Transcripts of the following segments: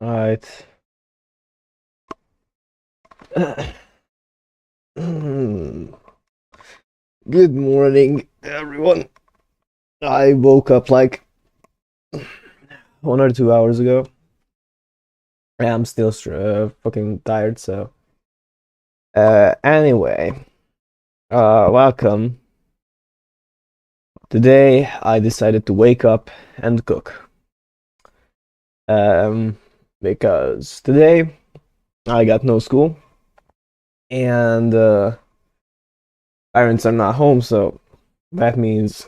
Alright. Good morning, everyone. I woke up like 1 or 2 hours ago. I'm still fucking tired, so. Anyway, welcome. Today I decided to wake up and cook. Um, because today I got no school and parents are not home, so that means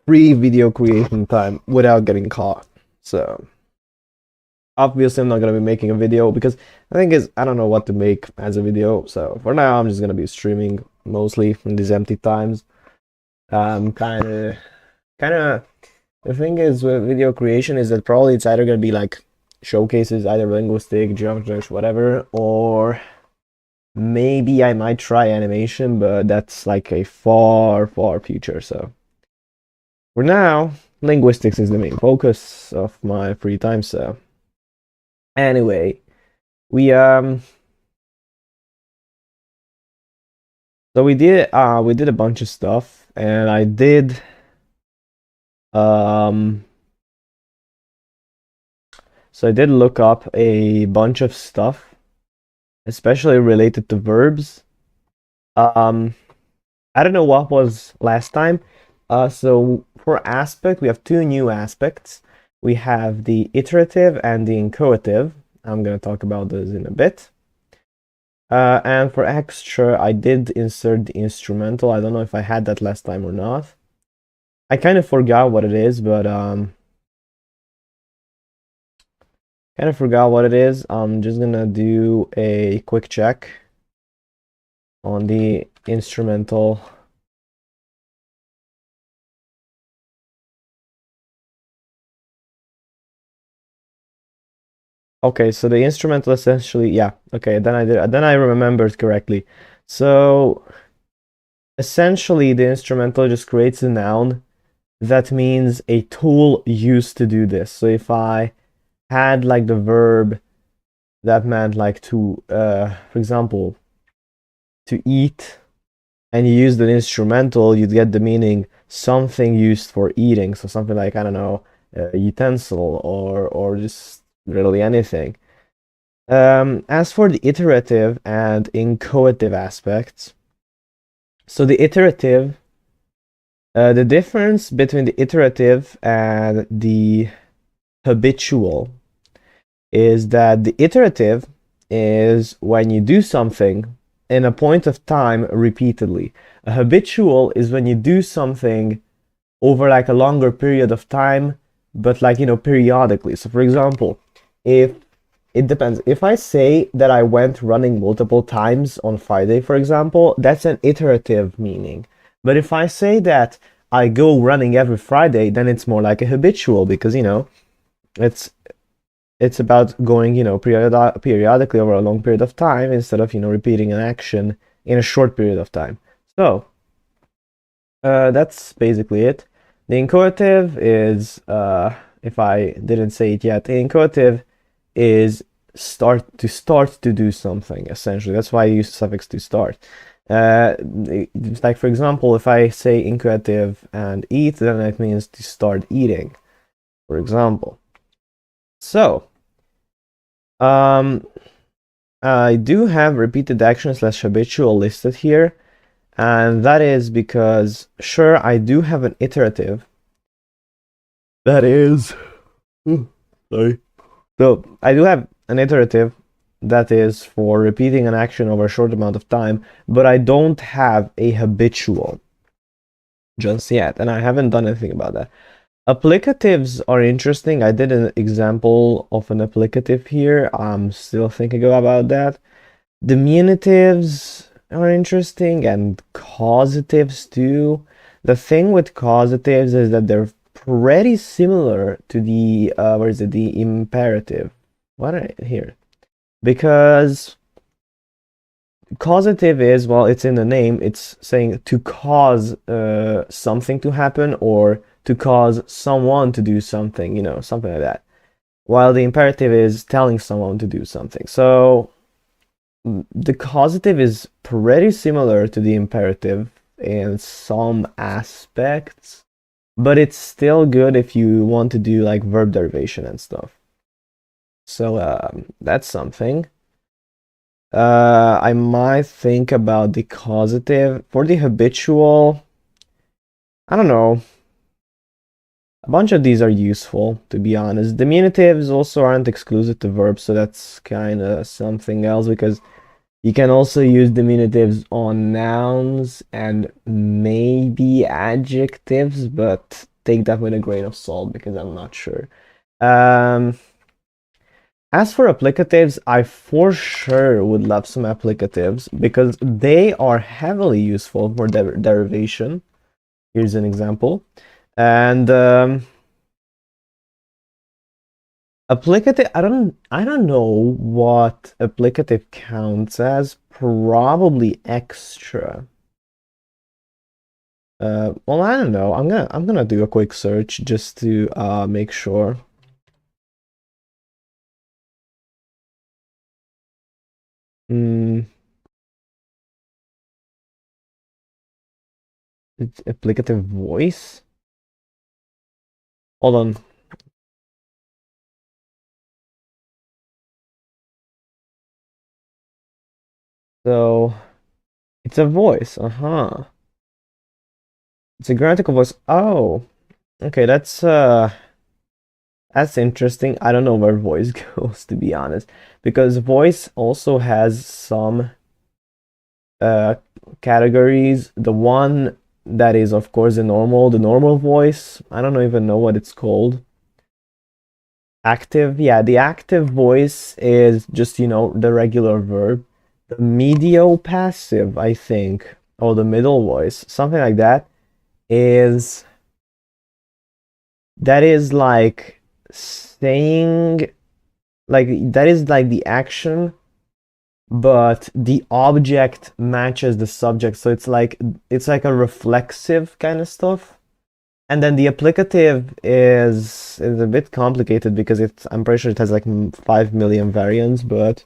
free video creation time without getting caught. So obviously I'm not gonna be making a video because the thing is I don't know what to make as a video. So for now I'm just gonna be streaming mostly in these empty times. Kind of. The thing is with video creation is that probably it's either gonna be like showcases, either linguistic, geometry, whatever, or maybe I might try animation, but that's like a far future. So for now, linguistics is the main focus of my free time. So anyway, we so we did a bunch of stuff, and I did um so I did look up a bunch of stuff, especially related to verbs. Um I don't know what was last time. So for aspect, we have two new aspects. We have the iterative and the inchoative. I'm gonna talk about those in a bit. And for extra, I did insert the instrumental. I don't know if I had that last time or not. I kind of forgot what it is, but kind of forgot what it is. I'm just gonna do a quick check on the instrumental. Okay, so the instrumental essentially, yeah. Okay, then I remembered correctly. So essentially, the instrumental just creates a noun that means a tool used to do this. So if I had like the verb that meant like to, for example, to eat, and you used an instrumental, you'd get the meaning something used for eating. So something like, I don't know, utensil or just literally anything. As for the iterative and inchoative aspects, so the iterative, the difference between the iterative and the habitual is that the iterative is when you do something in a point of time repeatedly. A habitual is when you do something over like a longer period of time, but like, periodically. So for example, if it depends. If I say that I went running multiple times on Friday, for example, that's an iterative meaning. But if I say that I go running every Friday, then it's more like a habitual because, it's it's about going, periodically over a long period of time instead of, repeating an action in a short period of time. So that's basically it. The inchoative is, if I didn't say it yet, the inchoative is start to do something, essentially. That's why I use the suffix to start. Like for example, if I say inchoative and eat, then it means to start eating, for example. So I do have repeated action slash habitual listed here, and that is because sure, I do have an iterative that is sorry. So I do have an iterative that is for repeating an action over a short amount of time, but I don't have a habitual just yet, and I haven't done anything about that. Applicatives are interesting. I did an example of an applicative here. I'm still thinking about that. Diminutives are interesting, and causatives too. The thing with causatives is that they're pretty similar to the where is it, the imperative. What are here? Because causative is, well, it's in the name, it's saying to cause something to happen or to cause someone to do something, something like that. while the imperative is telling someone to do something. So the causative is pretty similar to the imperative in some aspects, but it's still good if you want to do like verb derivation and stuff. So that's something. I might think about the causative. For the habitual, I don't know. A bunch of these are useful, to be honest. Diminutives also aren't exclusive to verbs, so that's kind of something else because you can also use diminutives on nouns and maybe adjectives, but take that with a grain of salt because I'm not sure. As for applicatives, I for sure would love some applicatives because they are heavily useful for derivation. Here's an example. And applicative, I don't know what applicative counts as. Probably extra. Well, I don't know. I'm gonna do a quick search just to make sure. It's applicative voice. Hold on. So it's a voice. It's a grammatical voice. Oh, okay. That's interesting. I don't know where voice goes, to be honest, because voice also has some uh categories. The one that is, of course, the normal voice. I don't even know what it's called. Active, yeah, the active voice is just, the regular verb. The medial passive, I think, or the middle voice, something like that, is that is like saying, like, that is like the action, but the object matches the subject. So it's like a reflexive kind of stuff. And then the applicative is a bit complicated because I'm pretty sure it has like 5 million variants, but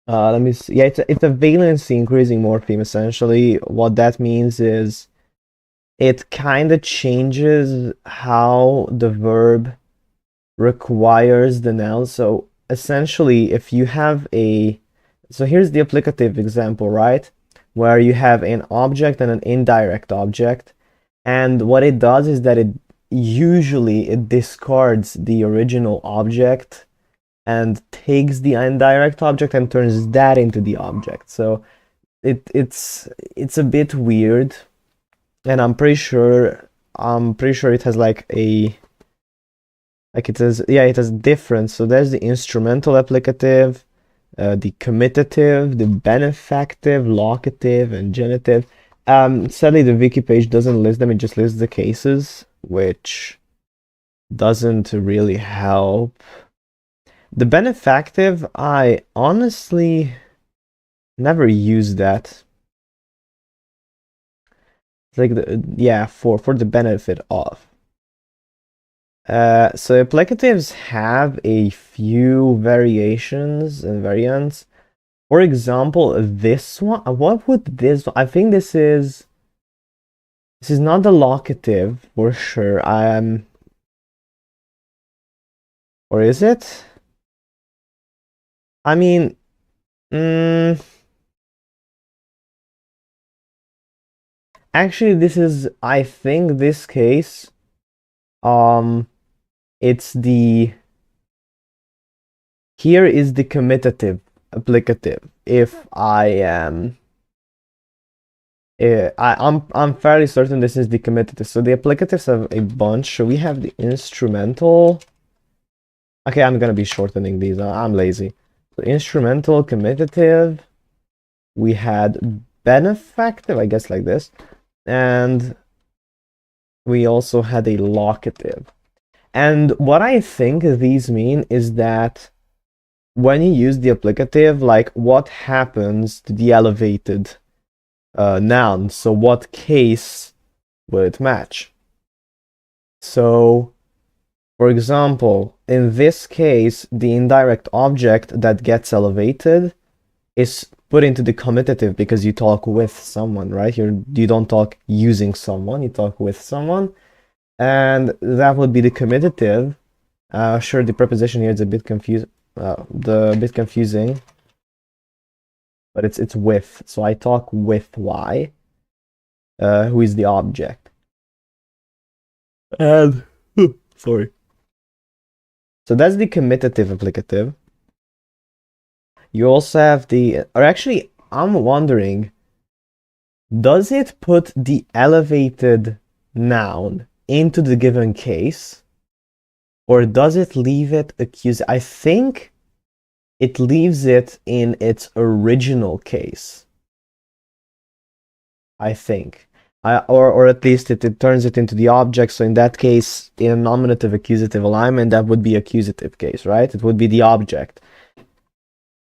let me see. Yeah, it's a valency increasing morpheme essentially. What that means is it kind of changes how the verb requires the noun. So essentially, if you have so here's the applicative example, right? Where you have an object and an indirect object. And what it does is that it discards the original object and takes the indirect object and turns that into the object. So it's a bit weird, and I'm pretty sure it has it has difference. So there's the instrumental applicative, the commitative, the benefactive, locative, and genitive. Sadly, the wiki page doesn't list them, it just lists the cases, which doesn't really help. The benefactive, I honestly never used that. It's like for the benefit of. So applicatives have a few variations and variants. For example, this one, what would this, I think this is not the locative for sure. Or is it? I mean, actually, I think this case, it's here is the commitative applicative. If I am, I'm fairly certain this is the commitative. So the applicatives have a bunch. So we have the instrumental. Okay, I'm gonna be shortening these. I'm lazy. So instrumental, commitative. We had benefactive, I guess, like this, and we also had a locative. And what I think these mean is that when you use the applicative, like what happens to the elevated noun? So what case will it match? So For example, in this case, the indirect object that gets elevated is put into the comitative because you talk with someone, right? You don't talk using someone, you talk with someone. And that would be the comitative. Sure, the preposition here is a bit confusing, but it's with. So I talk with Y, who is the object. And sorry. So that's the comitative applicative. You also have or actually, I'm wondering, does it put the elevated noun into the given case, or does it leave it accused? I think it leaves it in its original case. I think. Or at least it turns it into the object. So in that case, in a nominative accusative alignment, that would be accusative case, right? It would be the object.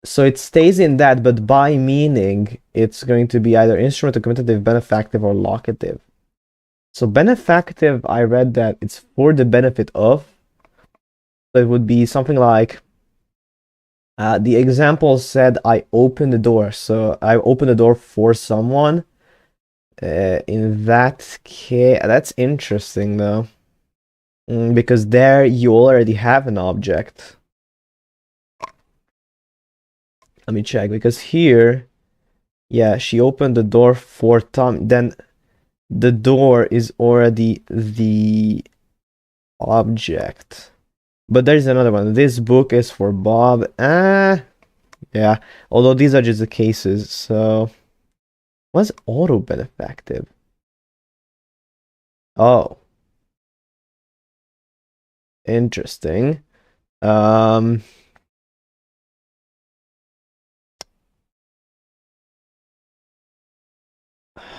So it stays in that, but by meaning, it's going to be either instrument, accommodative, benefactive, or locative. So benefactive, I read that it's for the benefit of. So it would be something like, the example said, I opened the door. So I opened the door for someone. In that case, that's interesting though. Because there you already have an object. Let me check, because here, yeah, she opened the door for Tom. Then the door is already the object. But there's another one. This book is for Bob. Yeah. Although these are just the cases. So, what's auto benefactive? Oh, interesting.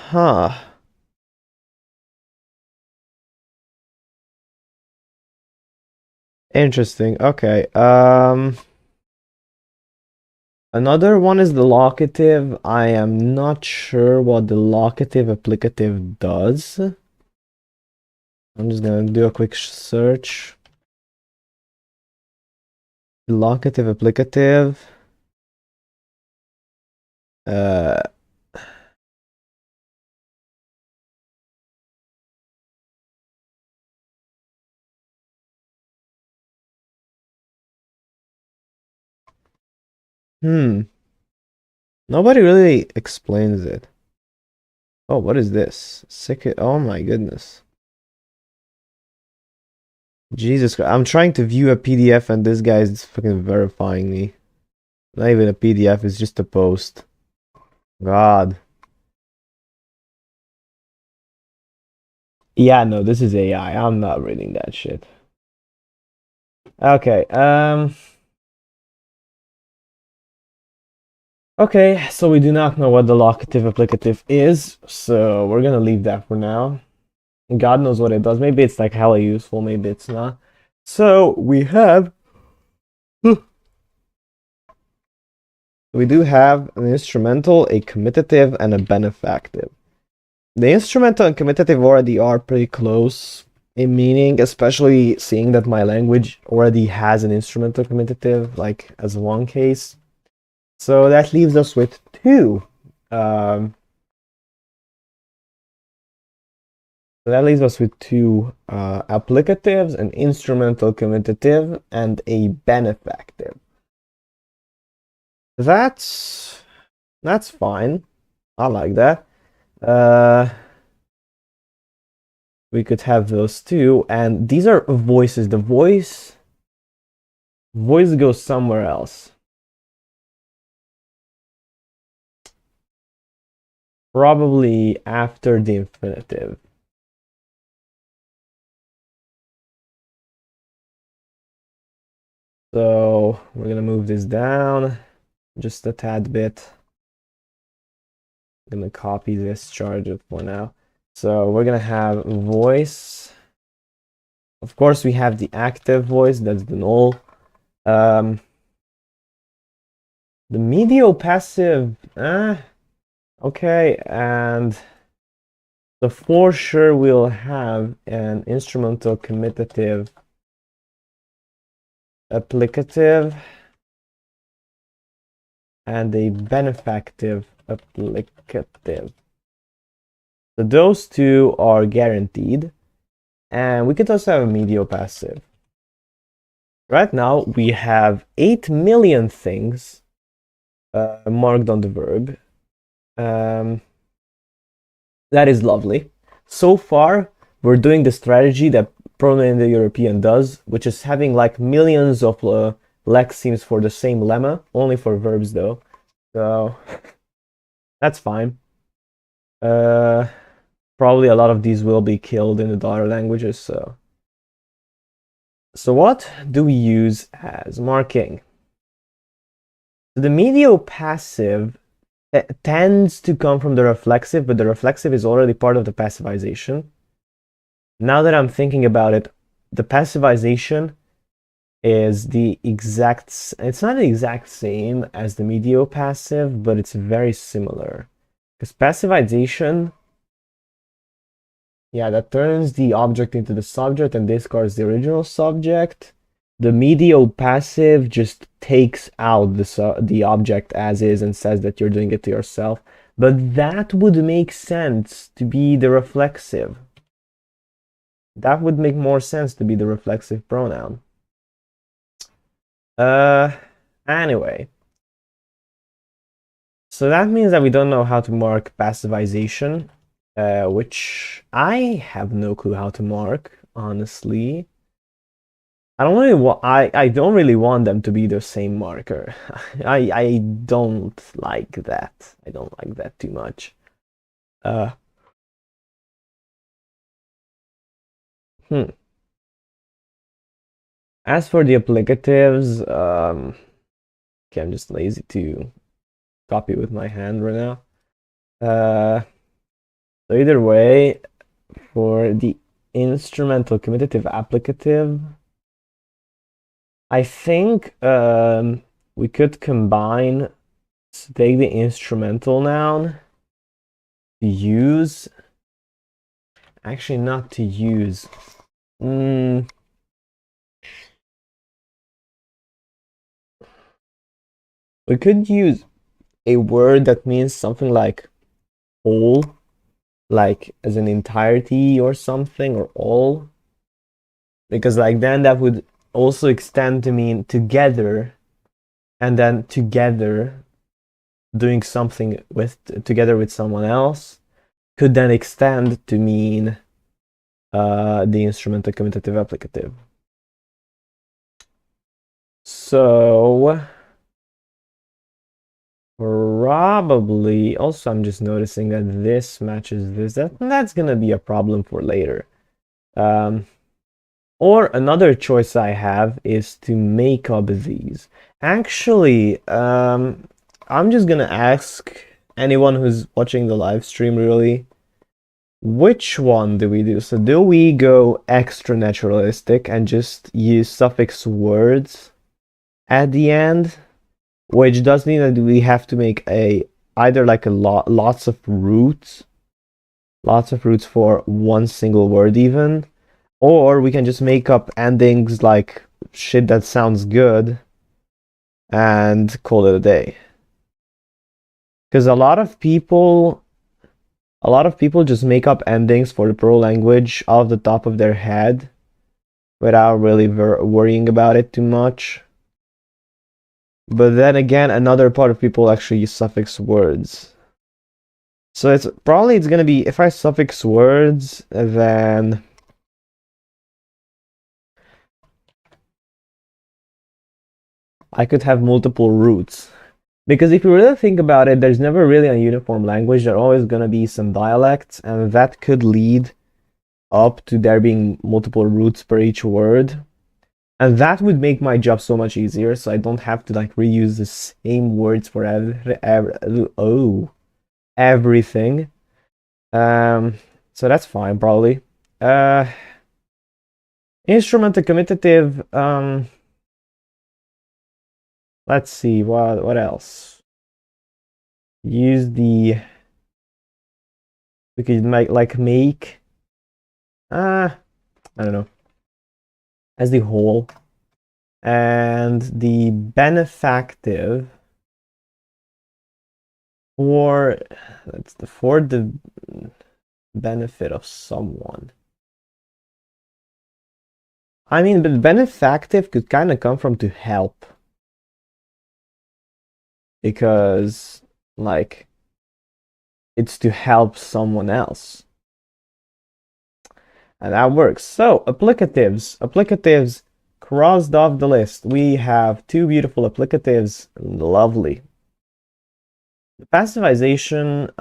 Huh. Interesting. Okay. Another one is the locative. I am not sure what the locative applicative does. I'm just gonna do a quick search. Locative applicative. Nobody really explains it. Oh, what is this? Oh my goodness. Jesus Christ. I'm trying to view a PDF and this guy is fucking verifying me. Not even a PDF, it's just a post. God. Yeah, no, this is AI. I'm not reading that shit. Okay, okay, so we do not know what the locative applicative is, so we're gonna leave that for now. God knows what it does. Maybe it's like hella useful, maybe it's not. So we do have an instrumental, a commitative, and a benefactive. The instrumental and commitative already are pretty close in meaning, especially seeing that my language already has an instrumental commitative, like as one case. So that leaves us with two. Applicatives, an instrumental commitative, and a benefactive. That's fine. I like that. We could have those two, and these are voices. The voice goes somewhere else. Probably after the infinitive. So we're gonna move this down just a tad bit. I'm gonna copy this, charge it for now. So we're gonna have voice. Of course, we have the active voice, that's the null. The medial passive, okay, and so for sure we'll have an instrumental commitative applicative and a benefactive applicative. So those two are guaranteed. And we could also have a mediopassive. Right now, we have 8 million things marked on the verb. That is lovely. So far, we're doing the strategy that Proto-Indo-European does, which is having like millions of lexemes for the same lemma, only for verbs though. So that's fine. Probably a lot of these will be killed in the daughter languages, so. So what do we use as marking? The mediopassive tends to come from the reflexive, but the reflexive is already part of the passivization. Now that I'm thinking about it, the passivization is the exact, it's not the exact same as the mediopassive, but it's very similar. Because passivization, yeah, that turns the object into the subject and discards the original subject. The mediopassive just takes out the object as is and says that you're doing it to yourself. But that would make sense to be the reflexive. That would make more sense to be the reflexive pronoun. Anyway. So that means that we don't know how to mark passivization, which I have no clue how to mark, honestly. I don't really want them to be the same marker. I don't like that. I don't like that too much. As for the applicatives, okay, I'm just lazy to copy with my hand right now. So either way, for the instrumental commutative applicative, I think we could combine, take the instrumental noun to use, actually not to use. We could use a word that means something like whole, like as an entirety or something, or all, because like then that would also extend to mean together, and then together doing something together with someone else could then extend to mean the instrumental commutative applicative. So probably also I'm just noticing that this matches this. That's gonna be a problem for later. Or another choice I have is to make up these. Actually, I'm just gonna ask anyone who's watching the live stream really, which one do we do? So do we go extra naturalistic and just use suffix words at the end, which does mean that we have to make either like lots of roots for one single word even, or we can just make up endings like shit that sounds good and call it a day. Because a lot of people just make up endings for the pro language off the top of their head without really worrying about it too much. But then again, another part of people actually use suffix words. So it's gonna be, if I suffix words, then I could have multiple roots. Because if you really think about it, there's never really a uniform language. There are always gonna be some dialects, and that could lead up to there being multiple roots per each word. And that would make my job so much easier, so I don't have to like reuse the same words for everything. So that's fine, probably. Instrumental commutative, let's see, what else? Use the, we could make, I don't know, as the whole. And the benefactive for the benefit of someone. I mean, but benefactive could kind of come from to help. Because, like, it's to help someone else. And that works. So, applicatives. Applicatives crossed off the list. We have two beautiful applicatives. Lovely. The passivization,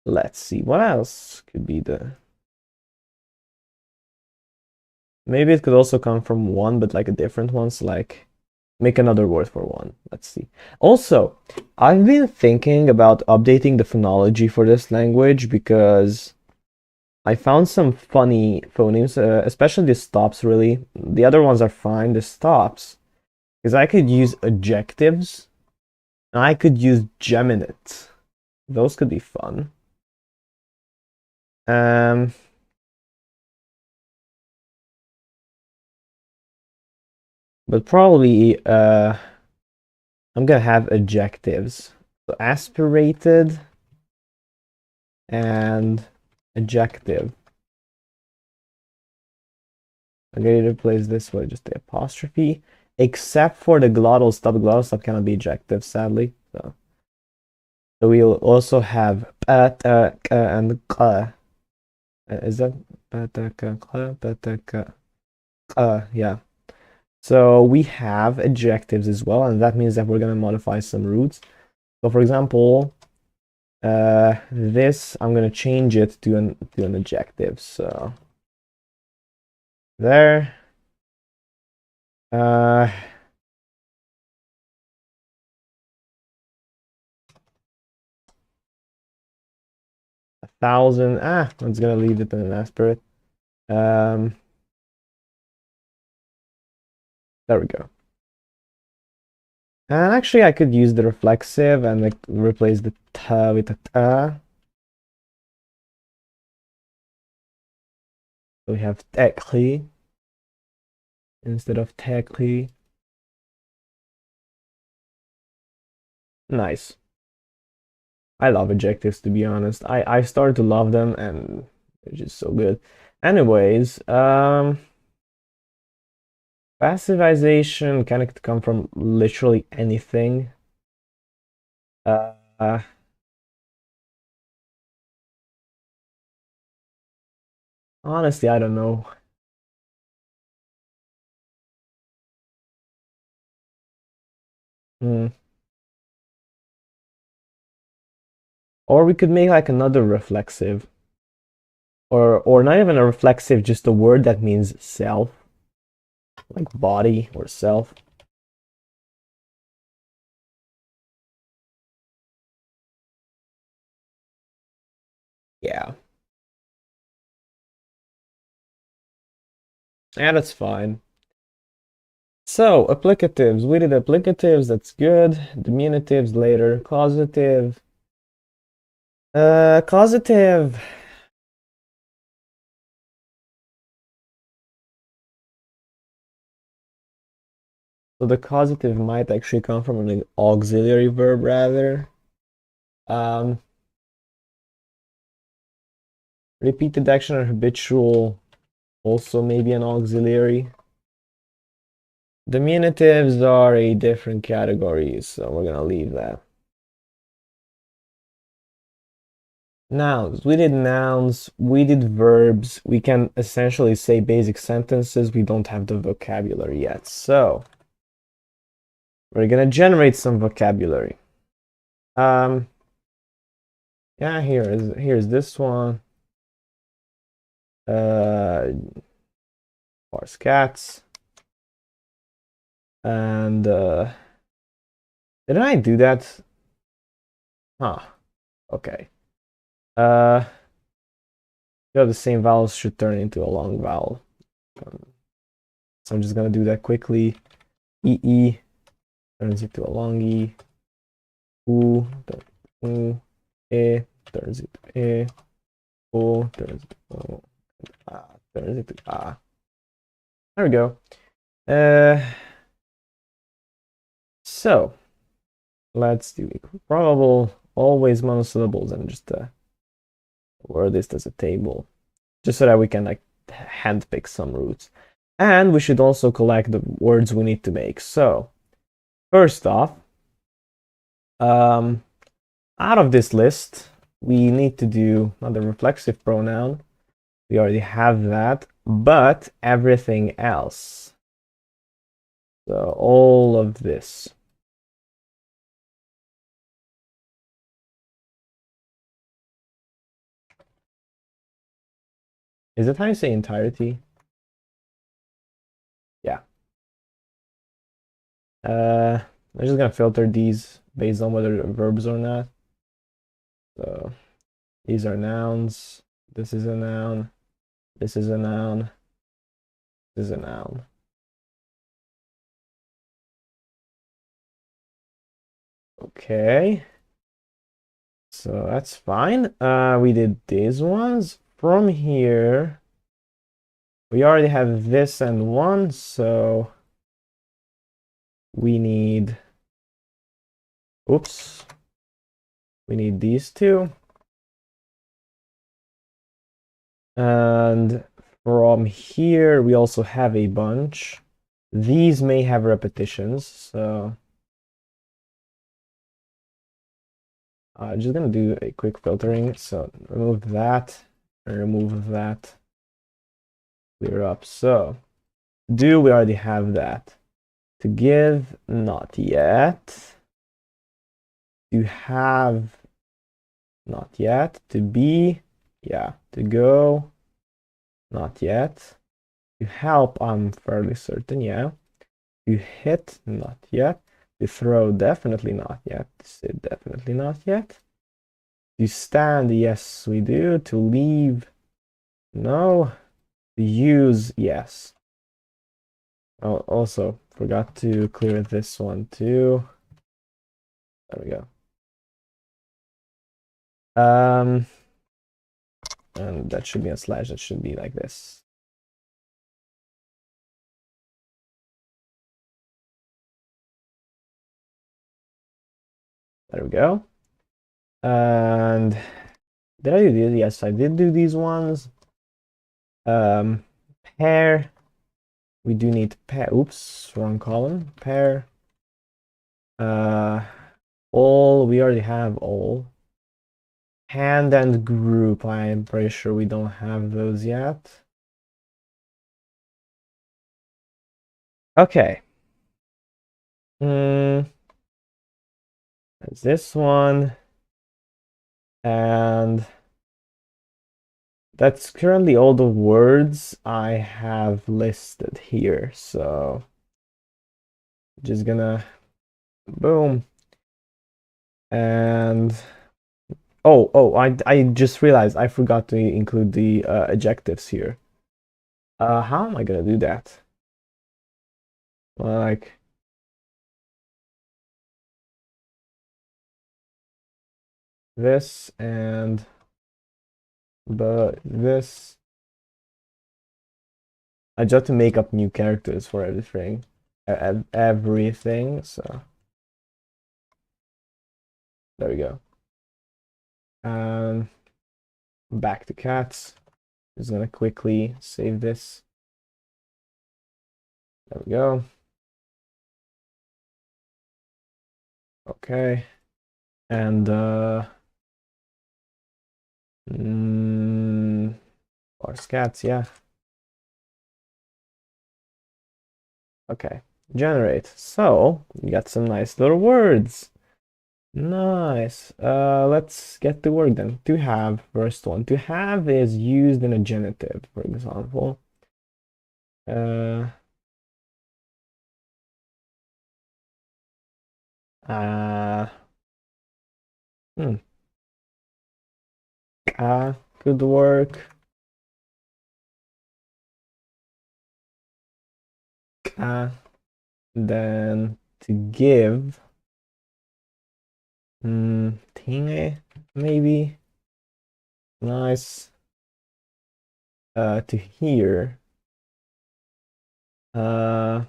let's see, what else could be maybe it could also come from one, but like a different one, so like make another word for one. Let's see. Also, I've been thinking about updating the phonology for this language because I found some funny phonemes, especially the stops, really. The other ones are fine, the stops. Because I could use adjectives, and I could use geminate. Those could be fun. But probably I'm gonna have adjectives. So aspirated and adjective. I'm going to replace this with just the apostrophe, except for the glottal stop. Glottal stop cannot be adjective, sadly. So we'll also have and is that yeah. So we have adjectives as well, and that means that we're gonna modify some roots. So for example, this I'm gonna change it to an adjective. So there. 1,000. I'm just gonna leave it in an aspirate. There we go. And actually, I could use the reflexive and like replace the ta with a ta. So we have tekli instead of tekli. Nice. I love adjectives, to be honest. I started to love them, and it's just so good. Anyways, passivization can come from literally anything. Honestly, I don't know. Hmm. Or we could make like another reflexive. Or not even a reflexive, just a word that means self. Like body or self. Yeah. Yeah, that's fine. So, applicatives. We did applicatives, that's good. Diminutives later. Causative. Causative. So the causative might actually come from an auxiliary verb rather. Repeated action or habitual, also maybe an auxiliary. Diminutives are a different category, so we're gonna leave that. Nouns. We did nouns, we did verbs. We can essentially say basic sentences. We don't have the vocabulary yet. So we're gonna generate some vocabulary. Yeah, here's this one. Parse cats. And didn't I do that? Huh. Okay. The same vowels should turn into a long vowel. So I'm just gonna do that quickly. E turns into a long E. U E turns into E. O turns into O. A turns into A. There we go. So let's do probable, always monosyllables, and just word this as a table, just so that we can like handpick some roots. And we should also collect the words we need to make. So first off, out of this list, we need to do another reflexive pronoun. We already have that, but everything else. So all of this. Is that how you say entirety? Yeah. I'm just gonna filter these based on whether they're verbs or not. So these are nouns. This is a noun. This is a noun. This is a noun. Okay. So that's fine. We did these ones. From here, we already have this and one, so we need, oops, we need these two. And from here, we also have a bunch. These may have repetitions, so I'm just gonna do a quick filtering. So remove that and remove that. Clear up. So do we already have that? To give, not yet. To have, not yet. To be, yeah. To go, not yet. To help, I'm fairly certain, yeah. To hit, not yet. To throw, definitely not yet. To sit, definitely not yet. To stand, yes, we do. To leave, no. To use, yes. Oh, also forgot to clear this one too. There we go. And that should be a slash. That should be like this. There we go. And did I do these? Yes, I did do these ones. Pair. We do need pair. Oops, wrong column. Pair. All. We already have all. Hand and group. I'm pretty sure we don't have those yet. Okay. There's this one. And that's currently all the words I have listed here. So just gonna boom. And I just realized I forgot to include the adjectives here. How am I gonna do that? Like this and but this. I just have to make up new characters for everything. Everything, so there we go. And back to cats. Just gonna quickly save this. There we go. Okay. And parse cats, yeah. Okay. Generate. So you got some nice little words. Nice. Let's get to work then. To have, first one. To have is used in a genitive, for example. Uh, uh, hmm. Could work. Then to give, tinge, maybe. Nice. To hear. Where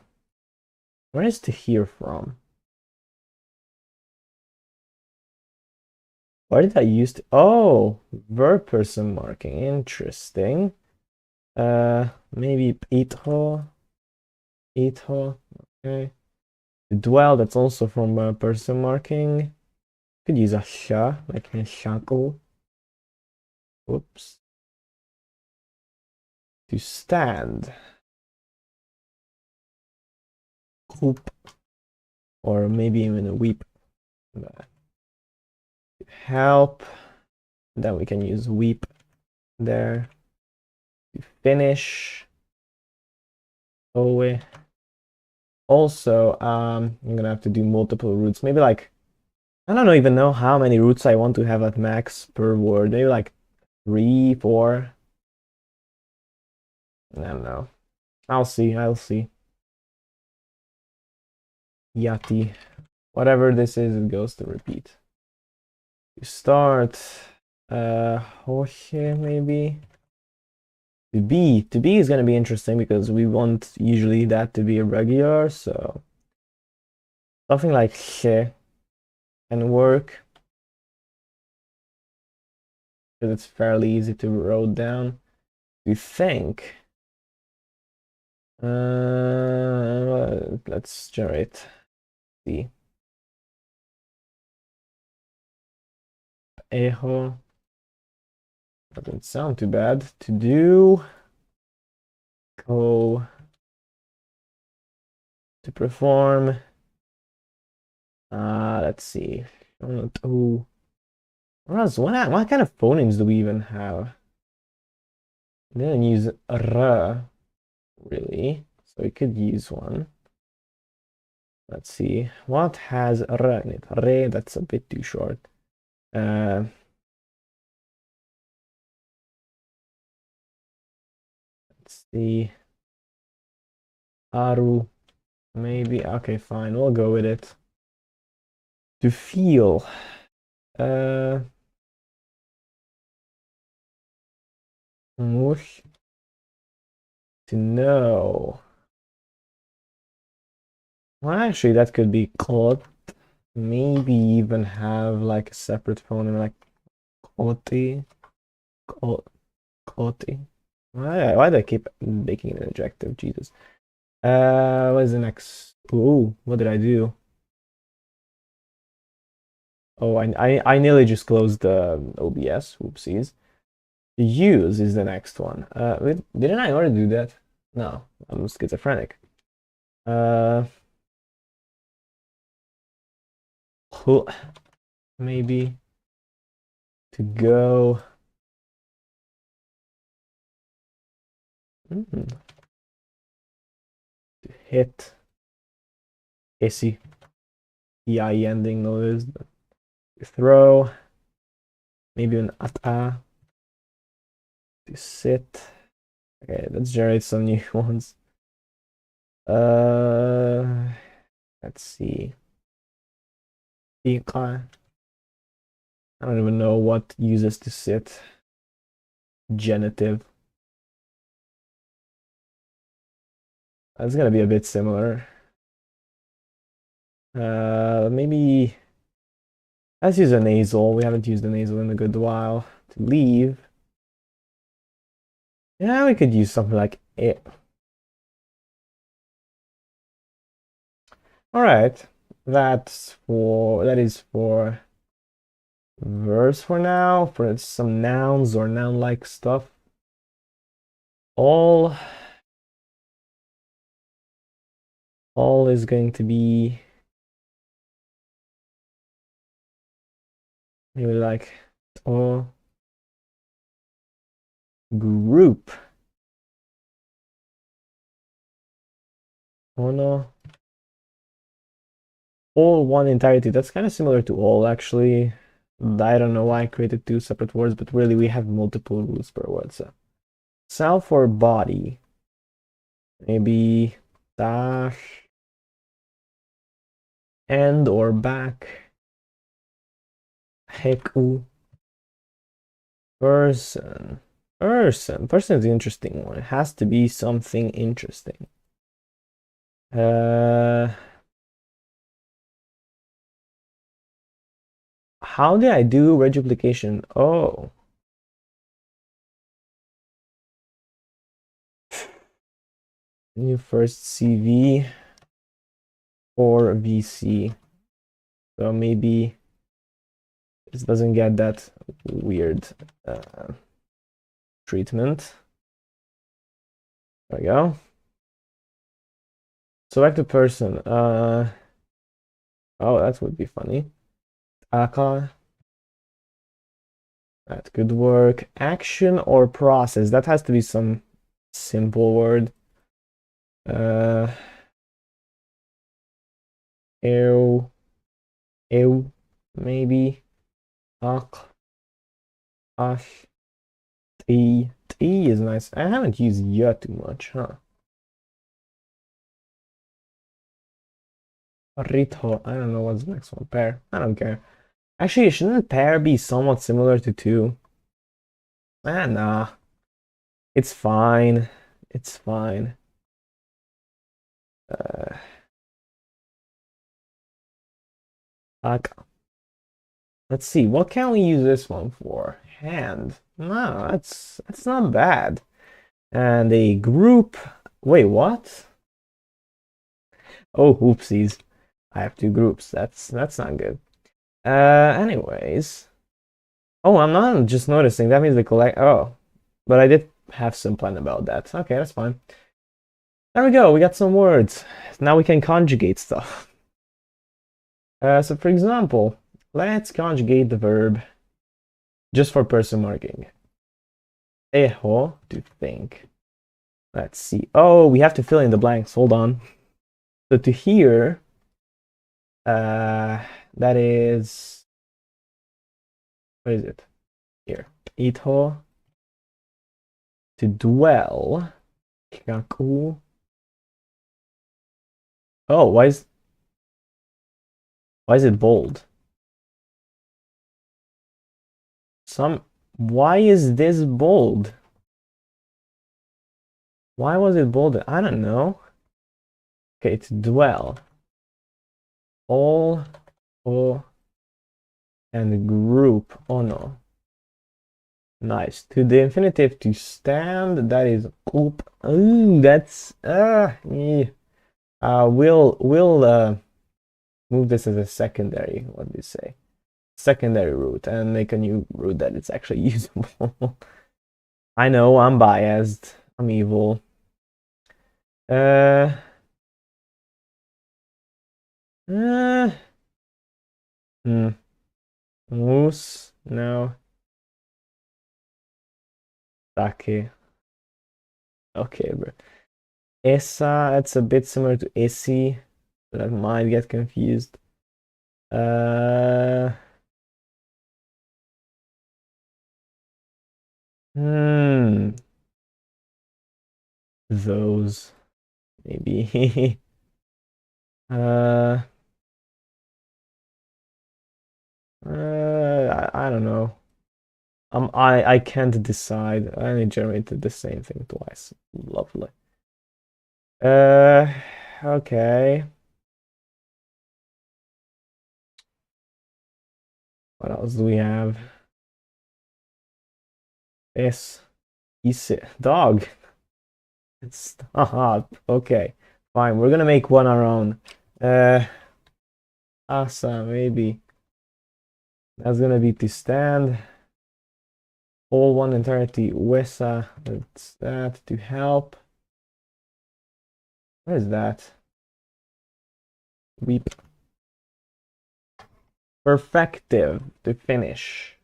is to hear from? Why did I use to? Oh, verb person marking. Interesting. Maybe itho. Itho. Okay. To dwell, that's also from person marking. Could use a sha, like in shankle. Whoops. To stand. Hoop. Or maybe even a weep. Help. Then we can use weep there. To finish. Oh, also, I'm gonna have to do multiple roots. Maybe like, I don't even know how many roots I want to have at max per word. Maybe like 3, 4. I don't know. I'll see. I'll see. Yati. Whatever this is, it goes to repeat. You start. Hoche maybe. To be is gonna be interesting because we want usually that to be irregular, so something like she can work because it's fairly easy to write down. We think. Let's generate the echo. Doesn't sound too bad. To do. Go. To perform. Let's see. Oh, what kind of phonemes do we even have? We didn't use r really, so we could use one. Let's see. What has r in it? Re, that's a bit too short. Let's see. Aru, maybe. Okay, fine. We'll go with it. To feel. Mush. To know. Well, actually, that could be caught. Maybe even have like a separate phoneme, like koti. Koti. Why do I keep making it an adjective? Jesus. What is the next? Ooh, what did I do? Oh, I nearly just closed the OBS. Oopsies. Use is the next one. Didn't I already do that? No, I'm schizophrenic. Maybe to go. To hit. Hissy. EI ending noise. Throw. Maybe an ata. To sit. Okay, let's generate some new ones. Let's see. I don't even know what uses to sit. Genitive. That's gonna be a bit similar. Maybe let's use a nasal. We haven't used a nasal in a good while. To leave. Yeah, we could use something like it. All right, that is for verbs for now. For some nouns or noun-like stuff. All is going to be maybe like or group. Oh no. All one entirety. That's kind of similar to all actually. I don't know why I created two separate words, but really we have multiple rules per word. So self or body. Maybe dash and or back. Heku. Person. Person is the interesting one. It has to be something interesting. How did I do reduplication? Oh. New first CV or VC. So maybe this doesn't get that weird treatment. There we go. Select a person. Oh, that would be funny. Aka. That could work. Action or process. That has to be some simple word. Ew. Ew. Maybe. Ak. Ash. T. T is nice. I haven't used ya too much, huh? Ritho. I don't know what's the next one. Pair. I don't care. Actually, shouldn't pair be somewhat similar to two? Nah. It's fine. It's fine. Let's see. What can we use this one for? Hand. No, that's not bad. And a group. Wait, what? Oh, oopsies. I have two groups. That's not good. Anyways. Oh, I'm not just noticing. That means the collect. Oh, but I did have some plan about that. Okay, that's fine. There we go. We got some words. Now we can conjugate stuff. So for example, let's conjugate the verb just for person marking. Eho, to think. Let's see. Oh, we have to fill in the blanks. Hold on. So to hear, that is, what is it? Here. Ito. To dwell. Kyaku. Oh, why is it bold? Why is this bold? Why was it bold? I don't know. Okay, to dwell. All, oh, and group. Oh no. Nice. To the infinitive to stand, that is oop. Ooh, that's yeah. We'll move this as a secondary, what do you say? Secondary root and make a new root that it's actually usable. I know, I'm biased. I'm evil. Moose, no. Sake. Okay, bro. Essa, it's a bit similar to Essi. That might get confused. Those maybe. I don't know. I can't decide. I only generated the same thing twice. Lovely. Okay. What else do we have? Yes. Dog. Stop. Okay. Fine. We're gonna make one our own. Asa, maybe. That's gonna be to stand. All one entirety. Wesa. That's that. To help. What is that? Weep. Perfective. To finish.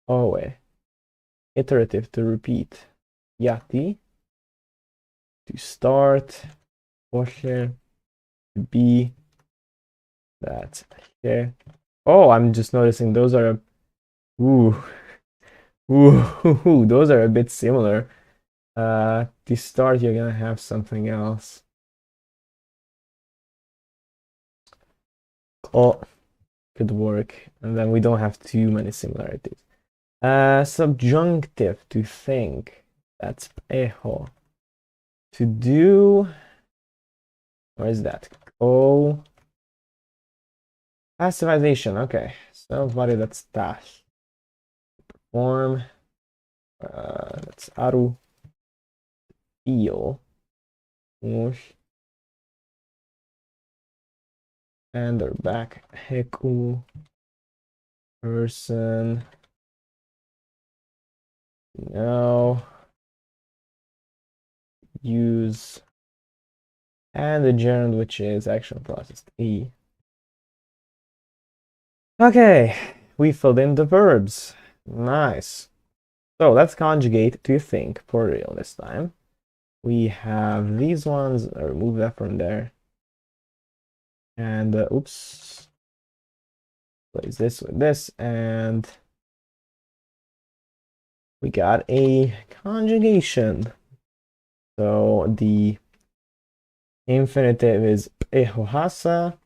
Oh, wait. Iterative. To repeat. Yati. To start. Oshe. To be. That's okay. Oh, I'm just noticing those are ooh. Ooh, those are a bit similar. To start, you're gonna have something else. o could work, and then we don't have too many similarities. Subjunctive, to think. That's eho. To do. Where is that? Oh. Passivization. Okay. Somebody that's task. Perform. That's aru. Feel. Mush. And they're back. Heku. Person. No. Use. And the gerund, which is action process E. Okay, we filled in the verbs. Nice. So let's conjugate to think for real this time. We have these ones. I'll remove that from there. And oops. Place this with this, and we got a conjugation. So the infinitive is ehohasa,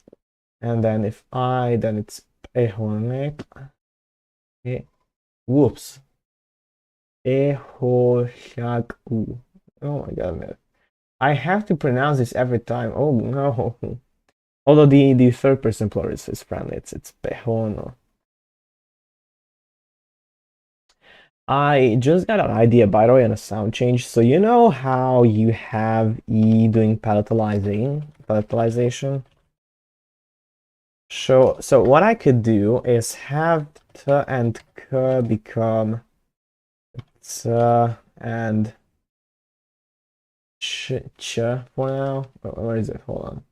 and then if I, then it's ehonek. Whoops. Ehoshaku. Oh my god, man. I have to pronounce this every time. Oh no. Although the third person plural is friendly. It's pehono. I just got an idea, by the way, on a sound change. So you know how you have E doing palatalization? So what I could do is have T and K become T and Ch for now. Where is it? Hold on.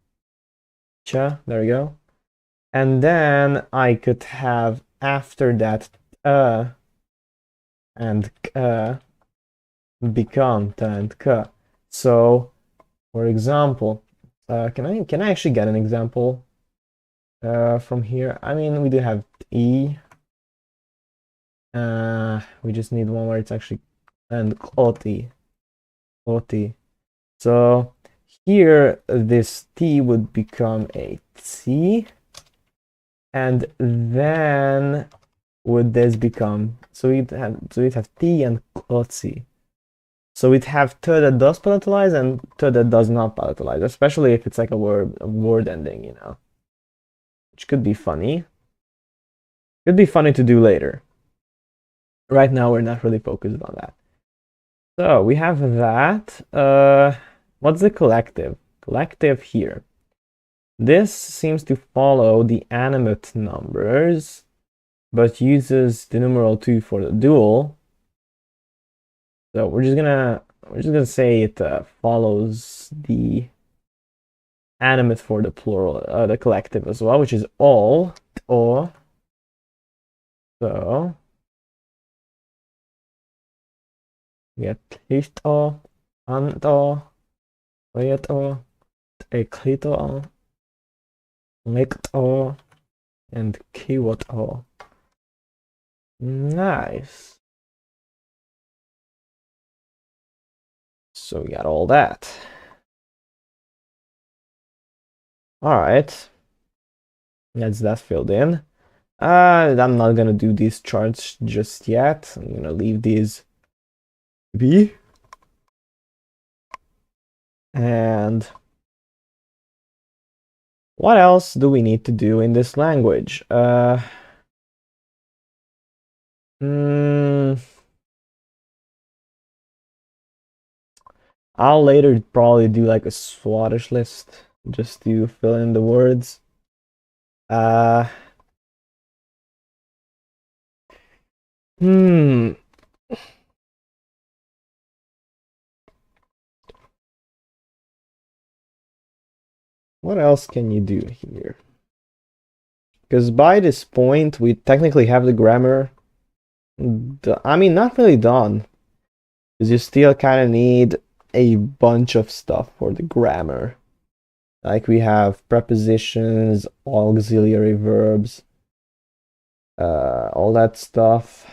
Ch, there we go. And then I could have after that and become T and K. So, for example, can I actually get an example from here? I mean, we do have E. We just need one where it's actually and oti. So here this T would become a T, and then would this become, so we'd have T and oti. So we'd have T that does palatalize and T that does not palatalize, especially if it's like a word ending, you know. Which could be funny. Could be funny to do later. Right now we're not really focused on that. So we have that. What's the collective? Collective here. This seems to follow the animate numbers, but uses the numeral 2 for the dual. So we're just gonna say it follows the animate for the plural, the collective as well, which is all. Or so we get klito, anto, leto, eklito, lekto, and kiwoto. Nice. So we got all that. All right. That's that filled in. I'm not gonna do these charts just yet. I'm gonna leave these be. And what else do we need to do in this language? I'll later probably do like a Swedish list just to fill in the words. What else can you do here? Because by this point, we technically have the grammar. I mean, not really done. Because you still kind of need a bunch of stuff for the grammar. Like we have prepositions, auxiliary verbs, all that stuff.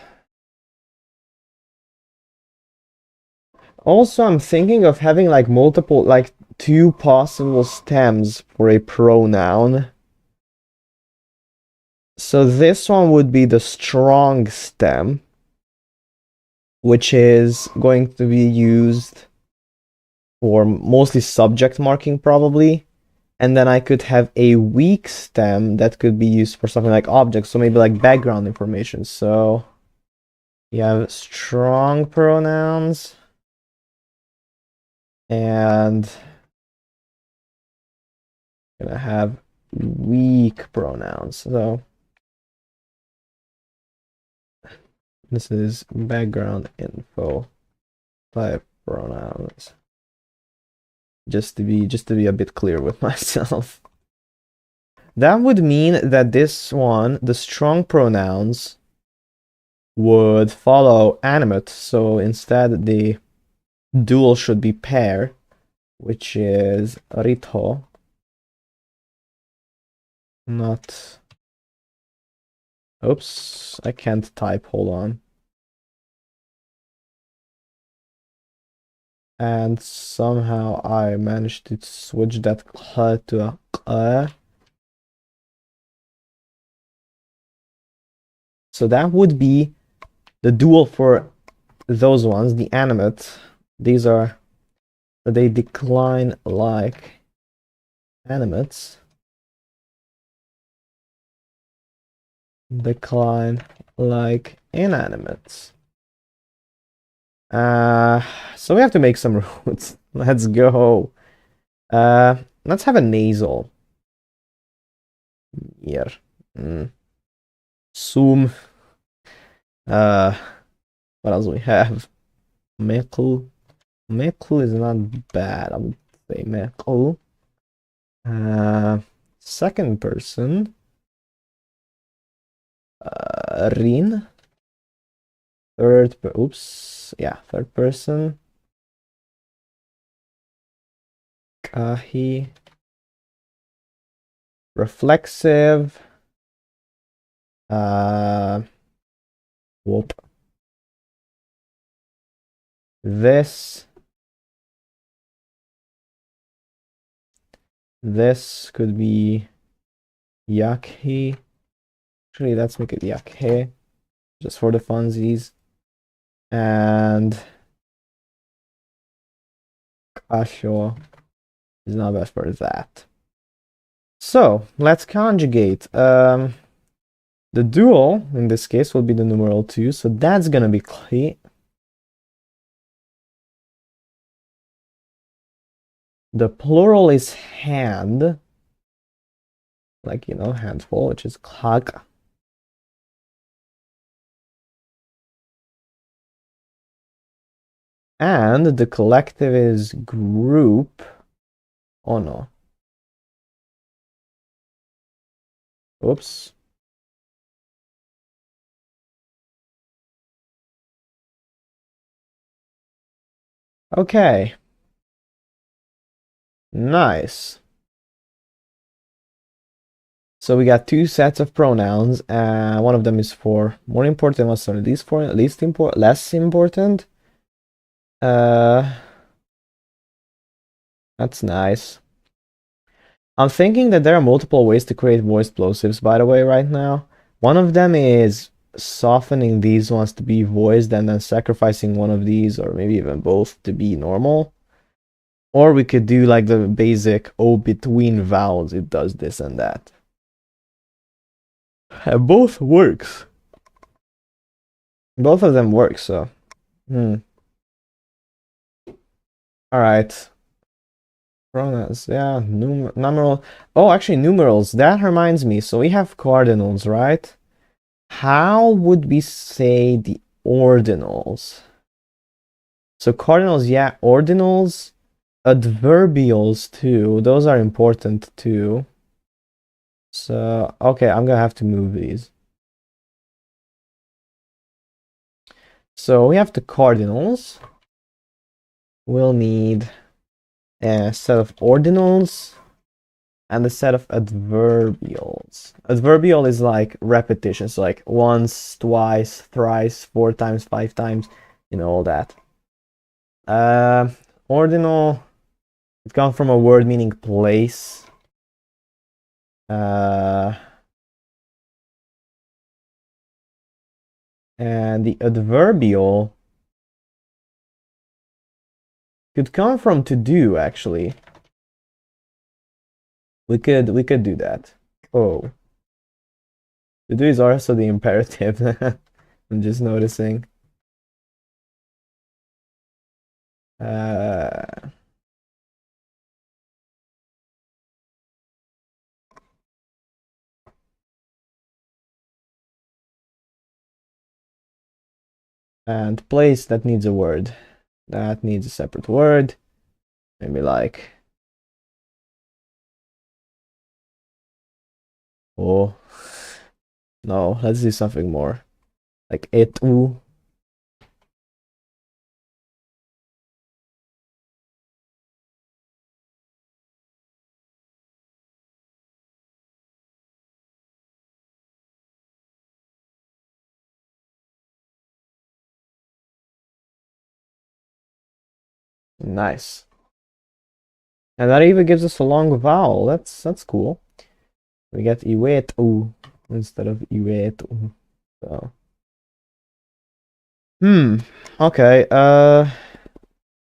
Also, I'm thinking of having like multiple, like 2 possible stems for a pronoun. So this one would be the strong stem, which is going to be used for mostly subject marking probably. And then I could have a weak stem that could be used for something like objects, so maybe like background information. So you have strong pronouns and gonna have weak pronouns. So this is background info type pronouns. Just to be a bit clear with myself. That would mean that this one, the strong pronouns, would follow animate. So instead the dual should be pair, which is rito, not. Oops, I can't type, hold on. And somehow I managed to switch that to a So that would be the dual for those ones, the animate. These are, they decline like animates. Decline like inanimates. So we have to make some roots. Let's go. Let's have a nasal. Here. Sum. What else do we have? Mekel. Mekel is not bad. I would say mekel. Second person. Rin. Third person. Kahi. Reflexive. Whoop. This could be yakhi. Actually, let's make it yakhe, just for the funsies. And kasho is not best for that. So let's conjugate. The dual in this case will be the numeral 2, so that's gonna be kli. The plural is hand, like, you know, handful, which is klag. And the collective is group. Oh no. Oops. Okay. Nice. So we got two sets of pronouns. One of them is for more important, one's for least important, less important. That's nice. I'm thinking that there are multiple ways to create voice plosives, by the way, right now. One of them is softening these ones to be voiced and then sacrificing one of these, or maybe even both, to be normal. Or we could do like the basic O between vowels, it does this and that. Both works. Both of them work, so. Alright. Pronouns, yeah, numeral. Oh, actually, numerals. That reminds me. So we have cardinals, right? How would we say the ordinals? So cardinals, yeah, ordinals, adverbials too. Those are important too. So, okay, I'm gonna have to move these. So we have the cardinals. We'll need a set of ordinals and a set of adverbials. Adverbial is like repetition, so like once, twice, thrice, 4 times, 5 times, you know, all that. Ordinal, it comes from a word meaning place. And the adverbial could come from to do, actually. We could do that. Oh. To do is also the imperative. I'm just noticing. Uh, and place, that needs a word. That needs a separate word. Maybe like, oh, no, let's do something more. Like etu. Nice. And that even gives us a long vowel. That's cool. We get iwetu instead of iwetu. So. Okay, that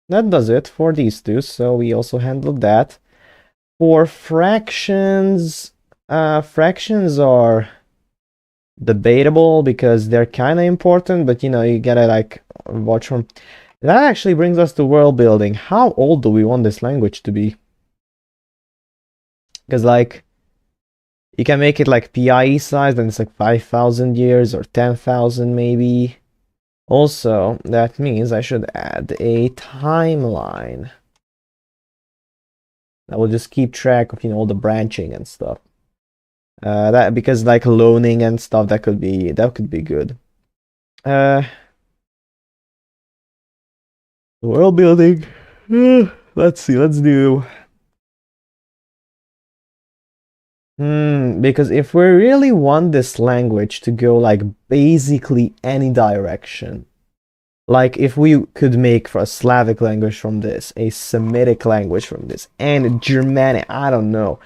does it for these two, so we also handled that. For fractions, fractions are debatable because they're kind of important, but you know, you gotta like watch from. That actually brings us to world building. How old do we want this language to be? Because like, you can make it like PIE size, and it's like 5,000 years or 10,000 maybe. Also, that means I should add a timeline. That will just keep track of, you know, all the branching and stuff. That because like loaning and stuff, that could be good. Uh, world building. Let's see. Let's do. Because if we really want this language to go like basically any direction, like if we could make for a Slavic language from this, a Semitic language from this, and Germanic, I don't know,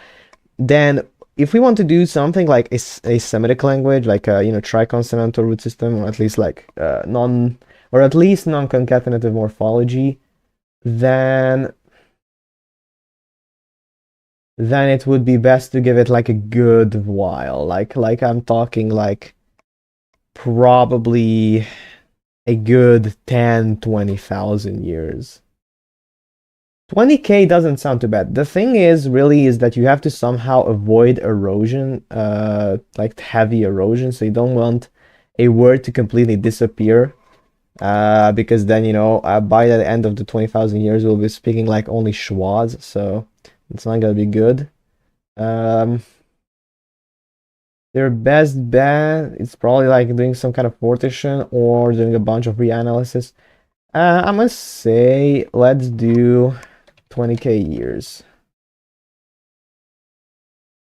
then if we want to do something like a Semitic language, like a, you know, triconsonantal root system, or at least like non-concatenative morphology, then it would be best to give it like a good while. Like I'm talking like probably a good 10, 20,000 years. 20k doesn't sound too bad. The thing is, really, is that you have to somehow avoid erosion, like heavy erosion. So you don't want a word to completely disappear, because then, you know, by the end of the 20,000 years, we'll be speaking like only schwas. So it's not gonna be good. Their best bet is probably like doing some kind of partition or doing a bunch of reanalysis. I'm gonna say let's do 20k years.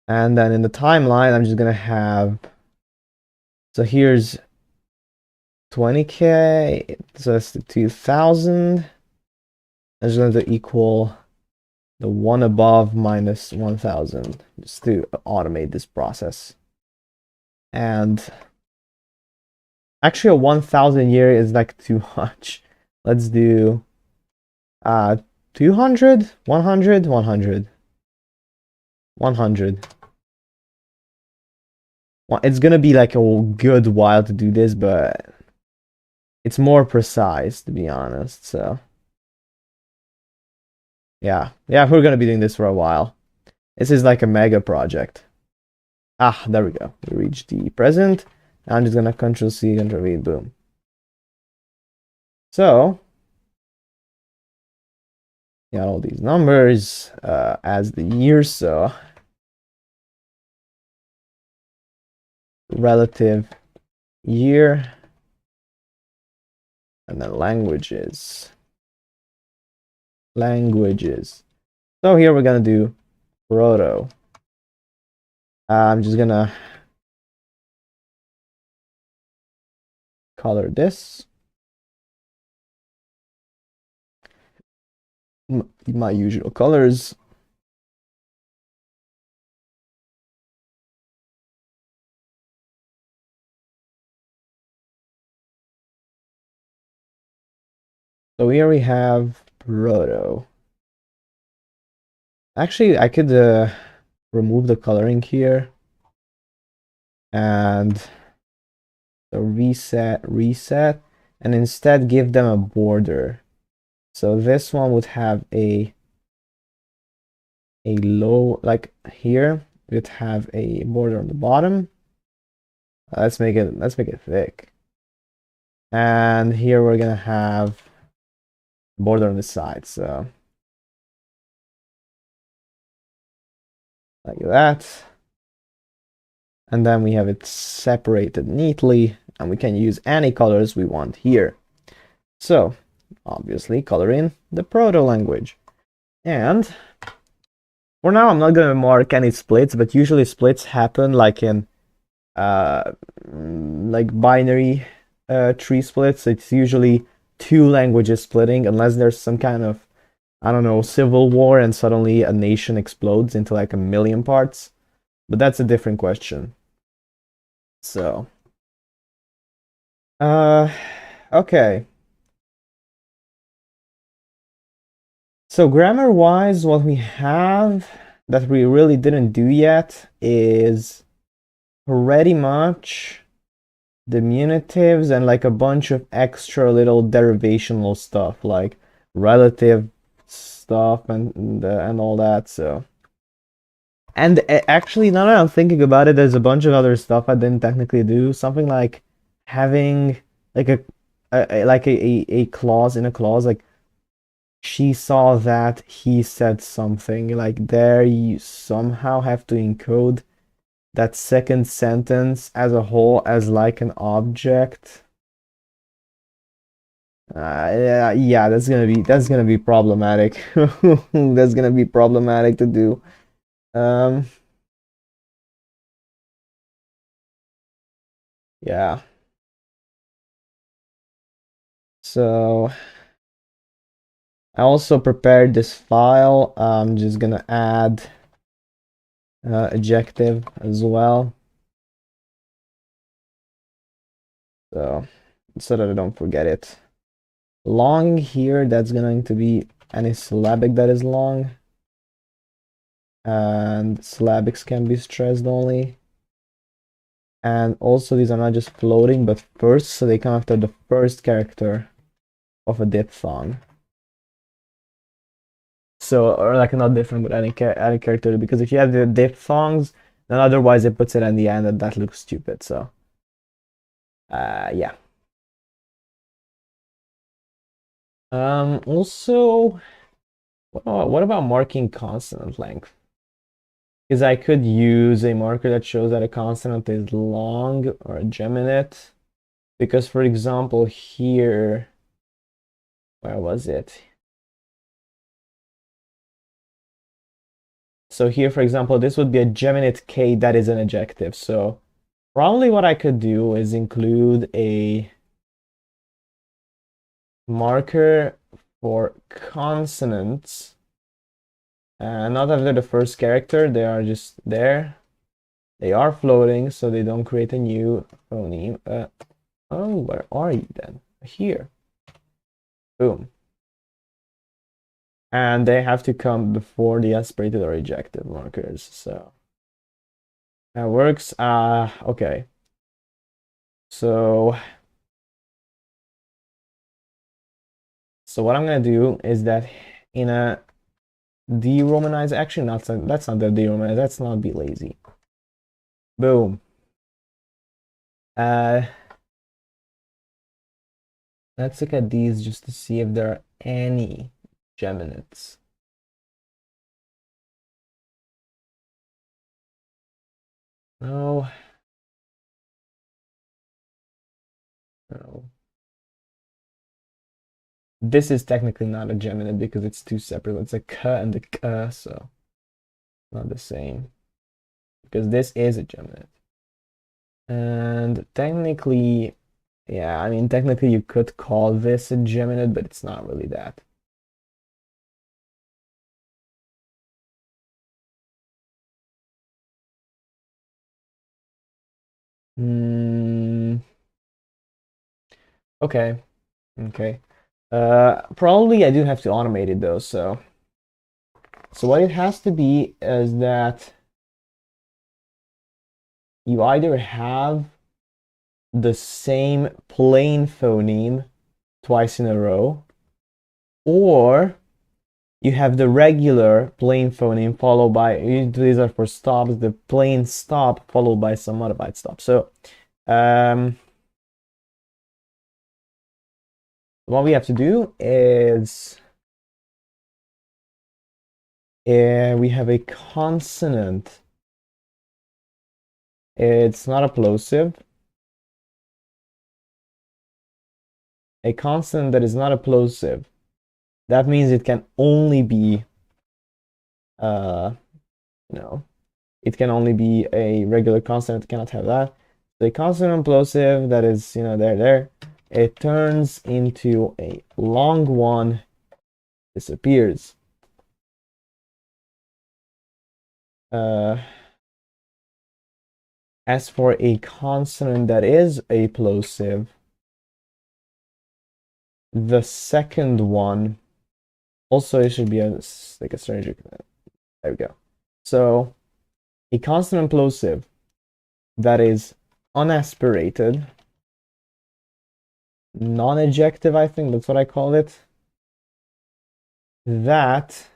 And then in the timeline, I'm just gonna have, so here's 20k, so that's the 2000. I'm just going to equal the one above minus 1000, just to automate this process. And actually a 1000 year is like too much. Let's do 200, 100, 100, 100. Well, it's gonna be like a good while to do this, but it's more precise, to be honest. So yeah, we're gonna be doing this for a while. This is like a mega project. There we go. We reached the present. I'm just gonna Control C, Control V, boom. So got all these numbers as the years. So relative year, and then languages. So here we're gonna do proto. I'm just gonna color this my usual colors. So here we have Proto. Actually, I could remove the coloring here and so reset, and instead give them a border. So this one would have a low, like here, we'd have a border on the bottom. Let's make it thick. And here we're gonna have border on the side, so like that. And then we have it separated neatly, and we can use any colors we want here. So obviously color in the proto language. And for now I'm not gonna mark any splits, but usually splits happen like in like binary tree splits. It's usually two languages splitting unless there's some kind of, I don't know, civil war and suddenly a nation explodes into like a million parts. But that's a different question. So, okay. So grammar-wise, what we have that we really didn't do yet is pretty much diminutives and like a bunch of extra little derivational stuff like relative stuff and all that. So, and actually, now that I'm thinking about it, there's a bunch of other stuff I didn't technically do. Something like having like a clause in a clause, like she saw that he said something. Like there, you somehow have to encode that second sentence as a whole as like an object. Yeah, that's gonna be problematic. That's gonna be problematic to do. Um, yeah. So I also prepared this file. I'm just gonna add adjective as well, so that I don't forget it. Long here, that's going to be any syllabic that is long, and syllabics can be stressed only. And also these are not just floating but first, so they come after the first character of a diphthong. So, or like not different with any character, because if you have the diphthongs, then otherwise it puts it in the end and that looks stupid. So yeah. Also, what about marking consonant length? Because I could use a marker that shows that a consonant is long or a geminate. Because for example, here, where was it? So here, for example, this would be a geminate K that is an adjective. So probably what I could do is include a marker for consonants. Not after the first character, they are just there. They are floating, so they don't create a new phoneme. Oh, where are you then? Here. Boom. And they have to come before the aspirated or ejective markers. So that works. Okay. So what I'm gonna do is that in a de-romanize, actually not, that's not the de-romanize, that's not be lazy. Boom. Let's look at these just to see if there are any geminates. No. No. This is technically not a geminate because it's two separate. It's a k and a k, so not the same. Because this is a geminate. And technically, yeah, I mean, technically you could call this a geminate, but it's not really that. Okay, okay. Probably I do have to automate it though, so what it has to be is that you either have the same plain phoneme twice in a row, or you have the regular plain phoneme followed by, these are for stops, the plain stop followed by some modified stop. So what we have to do is we have a consonant. It's not a plosive. A consonant that is not a plosive. That means it can only be, it can only be a regular consonant. It cannot have that. The consonant plosive that is, there, it turns into a long one, disappears. As for a consonant that is a plosive, the second one also it should be like a strategic. There we go. So a consonant plosive that is unaspirated, non-ejective, I think that's what I call it, that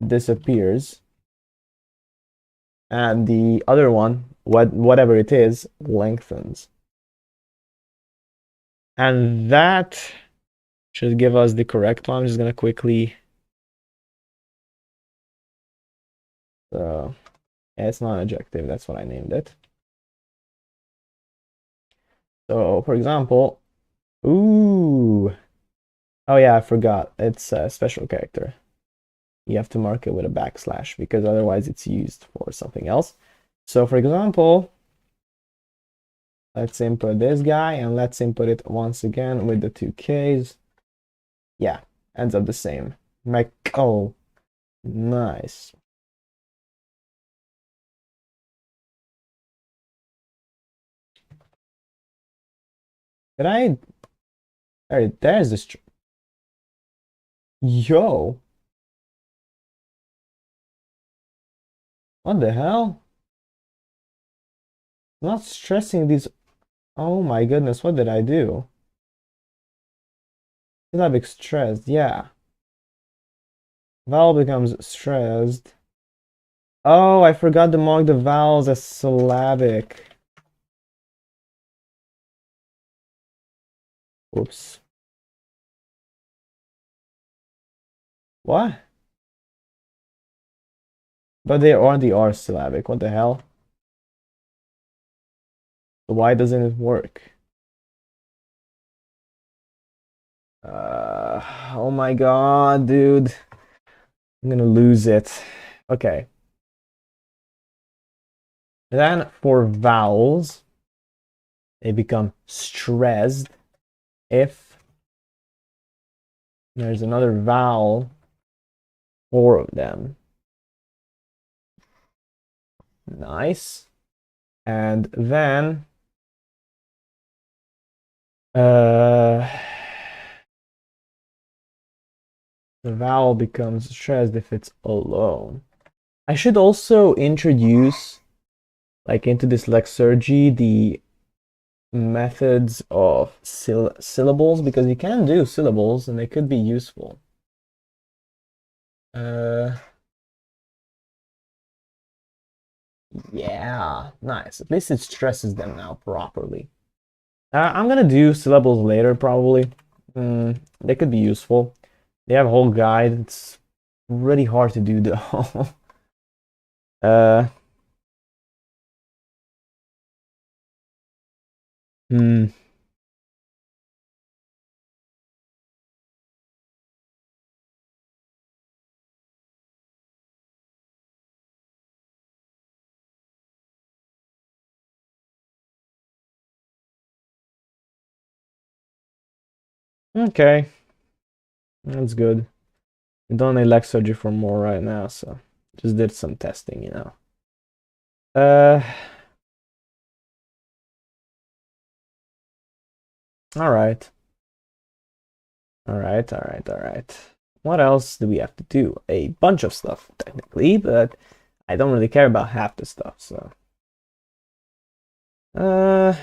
disappears, and the other one, whatever it is, lengthens. And that should give us the correct one. I'm just gonna quickly, so yeah, it's non-ejective, that's what I named it. So for example, ooh, oh yeah, I forgot, it's a special character. You have to mark it with a backslash because otherwise it's used for something else. So for example, let's input this guy and let's input it once again with the 2Ks. Yeah, ends up the same. Oh, nice. Did I? There's this. Yo. What the hell? Not stressing these. Oh my goodness, what did I do? Syllabic stressed, yeah. Vowel becomes stressed. Oh, I forgot to mark the vowels as syllabic. Whoops. What? But they are syllabic. What the hell? Why doesn't it work? Oh my god, dude. I'm gonna lose it. Okay. Then for vowels, they become stressed if there's another vowel, 4 of them. Nice. And then the vowel becomes stressed if it's alone. I should also introduce, like, into this Lexergy, the methods of syllables, because you can do syllables and they could be useful. Yeah, nice. At least it stresses them now properly. I'm gonna do syllables later, probably. They could be useful. They have a whole guide. It's really hard to do though. uh, hmm. Okay, that's good. I don't need leg surgery for more right now, so just did some testing, you know. All right. All right, all right, all right. What else do we have to do? A bunch of stuff, technically, but I don't really care about half the stuff, so. Uh,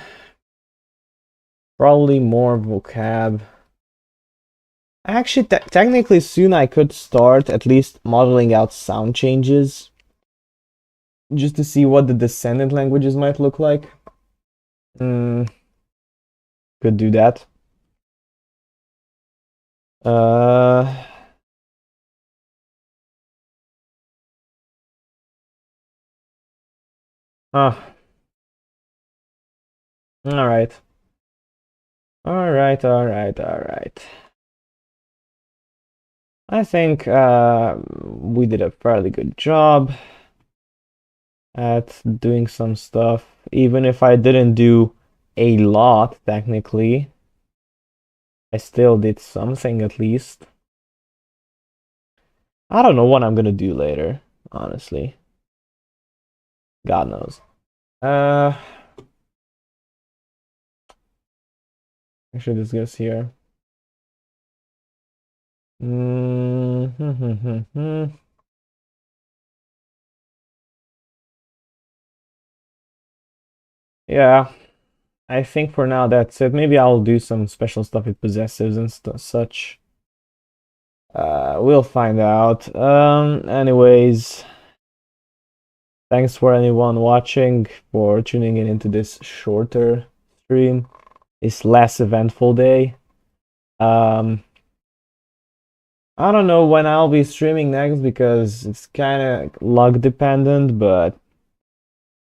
Probably more vocab. Actually, technically, soon I could start at least modeling out sound changes just to see what the descendant languages might look like. Hmm, could do that. Uh, ah, all right. All right, all right, all right. I think we did a fairly good job at doing some stuff, even if I didn't do a lot, technically. I still did something at least. I don't know what I'm gonna do later, honestly. God knows. Uh, Actually, this goes here. Mm-hmm. Yeah, I think for now that's it. Maybe I'll do some special stuff with possessives and such. We'll find out. Anyways, thanks for anyone watching, for tuning in into this shorter stream, this less eventful day. Um, I don't know when I'll be streaming next because it's kind of luck dependent, but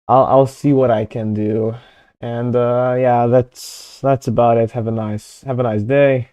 I'll see what I can do. And yeah, that's about it. Have a nice day.